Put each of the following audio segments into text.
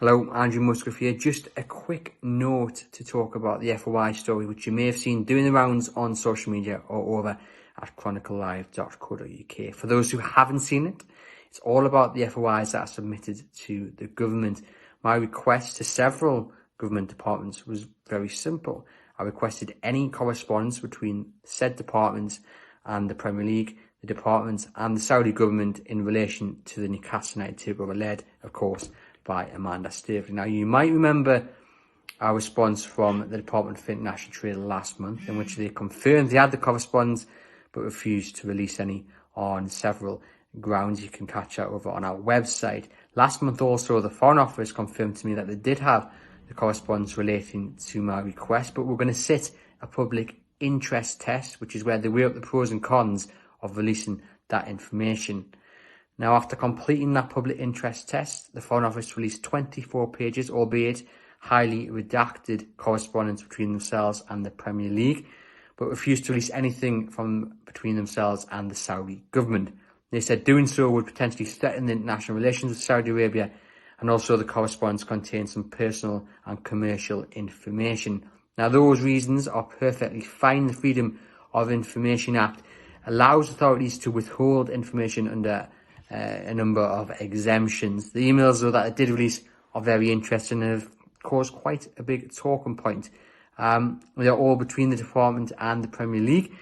Hello, Andrew Musgrave here. Just a quick note to talk about the FOI story, which you may have seen doing the rounds on social media or over at chroniclelive.co.uk. For those who haven't seen it, it's all about the FOIs that are submitted to the government. My request to several government departments was very simple. I requested any correspondence between said departments and the Premier League, the departments and the Saudi government in relation to the Newcastle United takeover, led, of course, by Amanda Staveley. Now, you might remember our response from the Department for International Trade last month, in which they confirmed they had the correspondence but refused to release any on several grounds. You can catch that over on our website. Last month also, the Foreign Office confirmed to me that they did have the correspondence relating to my request, but we're going to sit a public interest test, which is where they weigh up the pros and cons of releasing that information. Now, after completing that public interest test, the Foreign Office released 24 pages, albeit highly redacted, correspondence between themselves and the Premier League, but refused to release anything from between themselves and the Saudi government. They said doing so would potentially threaten the international relations with Saudi Arabia, and also the correspondence contained some personal and commercial information. Now, those reasons are perfectly fine. The Freedom of Information Act allows authorities to withhold information under a number of exemptions. The emails, though, that it did release are very interesting and have caused quite a big talking point. They're all between the department and the Premier League.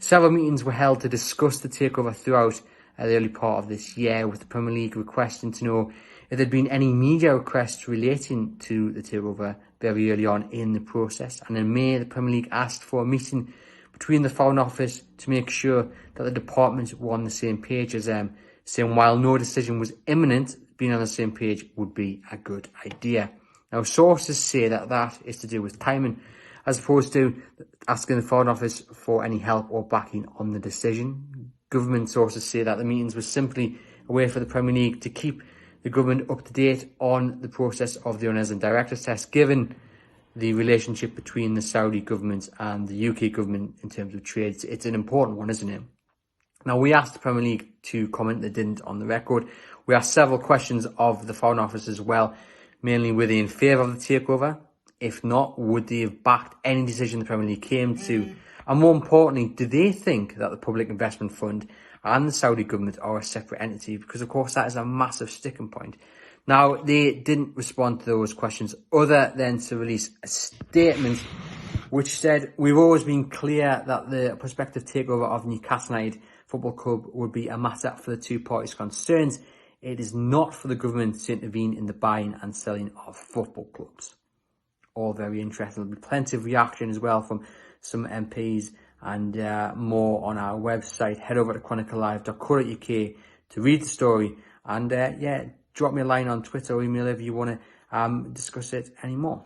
Several meetings were held to discuss the takeover throughout the early part of this year, with the Premier League requesting to know if there'd been any media requests relating to the takeover very early on in the process. And in May, the Premier League asked for a meeting between the Foreign Office to make sure that the departments were on the same page as them, saying while no decision was imminent, being on the same page would be a good idea. Now, sources say that that is to do with timing, as opposed to asking the Foreign Office for any help or backing on the decision. Government sources say that the meetings were simply a way for the Premier League to keep the government up to date on the process of the owners and directors test, given the relationship between the Saudi government and the UK government in terms of trade. It's an important one, isn't it? Now, we asked the Premier League to comment. They didn't on the record. We asked several questions of the Foreign Office as well, mainly were they in favour of the takeover? If not, would they have backed any decision the Premier League came to? And more importantly, do they think that the Public Investment Fund and the Saudi government are a separate entity? Because, of course, that is a massive sticking point. Now, they didn't respond to those questions other than to release a statement which said, "We've always been clear that the prospective takeover of Newcastle United Football Club would be a matter for the two parties concerned. It is not for the government to intervene in the buying and selling of football clubs." All very interesting. There'll be plenty of reaction as well from some MPs and more on our website. Head over to chroniclelive.co.uk to read the story and drop me a line on Twitter or email if you want to discuss it anymore.